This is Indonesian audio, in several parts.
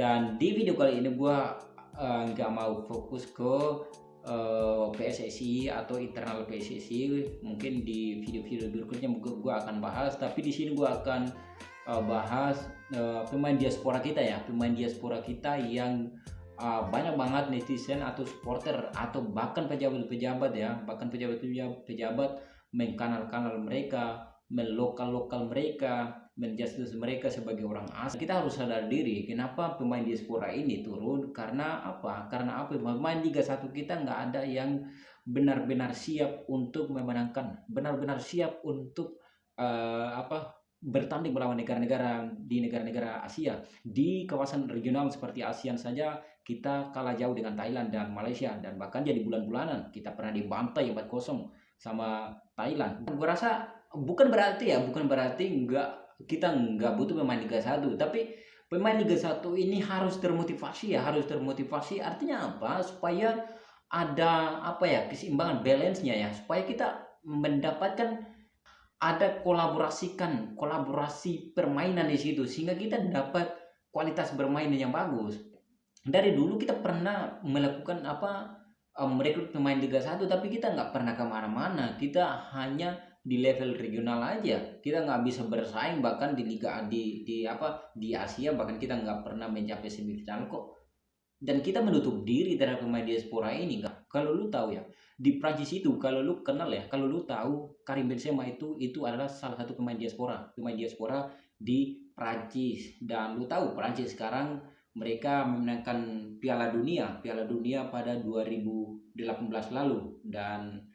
Dan di video kali ini gue nggak mau fokus ke PSSI atau internal PSSI. Mungkin di video-video berikutnya gue akan bahas, tapi di sini gue akan bahas pemain diaspora kita ya, pemain diaspora kita yang banyak banget netizen atau supporter atau bahkan pejabat-pejabat ya, bahkan pejabat-pejabat mengkanal-kanal mereka, melokal-lokal mereka, menjudge mereka sebagai orang asing. Kita harus sadar diri kenapa pemain diaspora ini turun. Karena apa? Pemain Liga 1 kita nggak ada yang benar-benar siap untuk memenangkan, benar-benar siap untuk bertanding melawan negara-negara Asia. Di kawasan regional seperti ASEAN saja kita kalah jauh dengan Thailand dan Malaysia, dan bahkan jadi bulan-bulanan kita pernah dibantai 4-0 sama Thailand. Gue rasa bukan berarti kita nggak butuh pemain Liga 1, tapi pemain Liga 1 ini harus termotivasi ya, artinya apa? Supaya ada keseimbangan, balance-nya ya, supaya kita mendapatkan ada kolaborasi permainan di situ, sehingga kita dapat kualitas bermain yang bagus. Dari dulu kita pernah melakukan merekrut pemain Liga 1, tapi kita nggak pernah kemana-mana. Kita hanya di level regional aja, kita nggak bisa bersaing bahkan di liga di Asia, bahkan kita nggak pernah mencapai semifinal kok. Dan kita menutup diri terhadap pemain diaspora ini. Kalau lu tahu ya, di Prancis itu, kalau lu kenal ya, kalau lu tahu Karim Benzema itu adalah salah satu pemain diaspora di Prancis. Dan lu tahu Prancis sekarang mereka memenangkan Piala Dunia pada 2018 lalu. Dan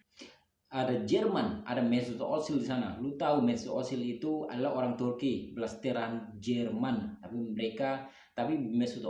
ada Jerman, ada Mesut Ozil di sana. Lu tahu Mesut Ozil itu adalah orang Turki, blasteran Jerman. Tapi Mesut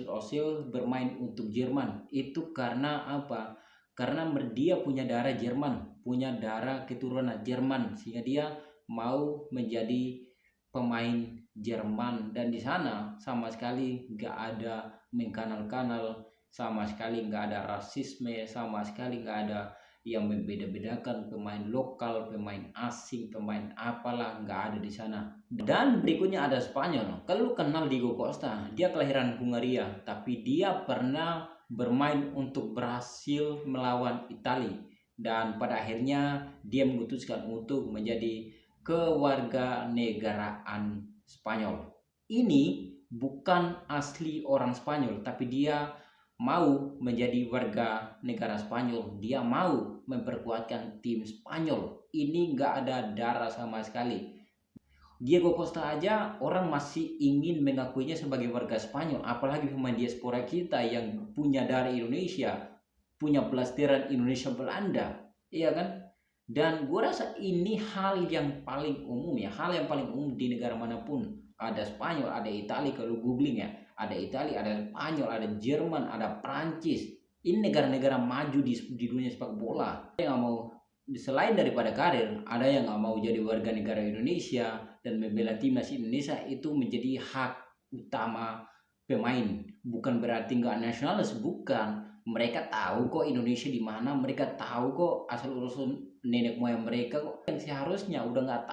Ozil bermain untuk Jerman itu karena apa? Karena dia punya darah Jerman, punya darah keturunan Jerman, sehingga dia mau menjadi pemain Jerman. Dan di sana sama sekali nggak ada mengkanal-kanal, sama sekali nggak ada rasisme, sama sekali nggak ada yang membeda-bedakan pemain lokal, pemain asing, pemain apalah, nggak ada di sana. Dan berikutnya ada Spanyol. Kalau lu kenal Diego Costa, dia kelahiran Hungaria, tapi dia pernah bermain untuk Brasil melawan Italia, dan pada akhirnya dia memutuskan untuk menjadi kewarganegaraan Spanyol. Ini bukan asli orang Spanyol, tapi dia mau menjadi warga negara Spanyol. Dia mau memperkuatkan tim Spanyol. Ini nggak ada darah sama sekali. Diego Costa aja orang masih ingin mengakuinya sebagai warga Spanyol, apalagi pemain diaspora kita yang punya darah Indonesia, punya blasteran Indonesia Belanda, iya kan? Dan gue rasa ini hal yang paling umum ya, hal yang paling umum di negara manapun. Ada Spanyol, ada Italia, kalau googling ya, ada Italia, ada Spanyol, ada Jerman, ada Prancis. Ini negara-negara maju di dunia sepak bola. Yang mau selain daripada karir, ada yang nggak mau jadi warga negara Indonesia dan membela timnas Indonesia. Itu menjadi hak utama pemain. Bukan berarti nggak nasionalis, bukan. Mereka tahu kok Indonesia di mana, mereka tahu kok asal usul nenek moyang mereka kok. Yang seharusnya udah nggak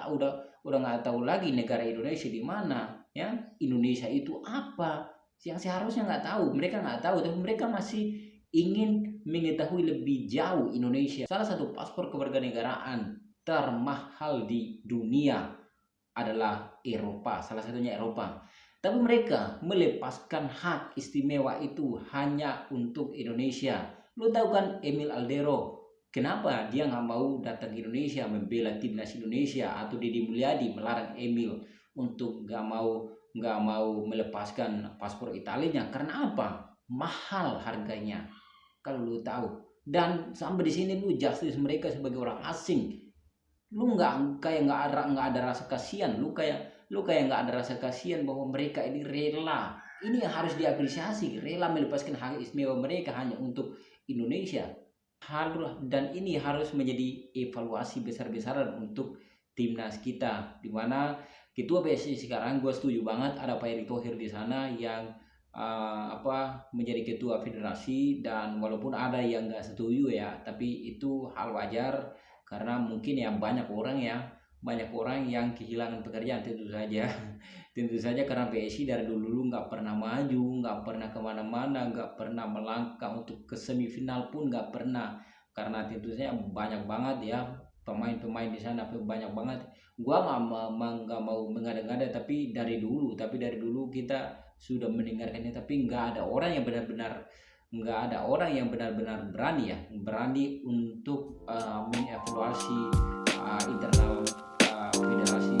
tahu lagi negara Indonesia di mana, ya. Indonesia itu apa? Yang seharusnya nggak tahu, mereka nggak tahu, tapi mereka masih ingin mengetahui lebih jauh Indonesia. Salah satu paspor kewarganegaraan termahal di dunia adalah Eropa, salah satunya Eropa. Tapi mereka melepaskan hak istimewa itu hanya untuk Indonesia. Lo tahu kan Emil Aldero? Kenapa dia nggak mau datang ke Indonesia membela timnas Indonesia? Atau Deddy Mulyadi melarang Emil untuk nggak mau melepaskan paspor Italinya? Karena apa? Mahal harganya. Kalau lu tahu. Dan sampai di sini lu justice mereka sebagai orang asing. Lu nggak ada rasa kasihan. Lu kayak nggak ada rasa kasihan bahwa mereka ini rela. Ini yang harus diapresiasi, rela melepaskan hak istimewa mereka hanya untuk Indonesia. Dan ini harus menjadi evaluasi besar-besaran untuk timnas kita, dimana ketua PSSI sekarang gue setuju banget ada Pak Erick Thohir di sana yang menjadi ketua federasi. Dan walaupun ada yang nggak setuju ya, tapi itu hal wajar karena mungkin ya banyak orang ya banyak orang yang kehilangan pekerjaan tentu saja. Tentu saja karena PSI dari dulu nggak pernah maju, nggak pernah kemana-mana, nggak pernah melangkah untuk ke semifinal pun nggak pernah. Karena tentu saja banyak banget ya pemain-pemain di sana, banyak banget. Gua nggak mau mengada-ngada, tapi dari dulu kita sudah mendengarkannya, tapi nggak ada orang yang benar-benar berani untuk mengevaluasi internal federasi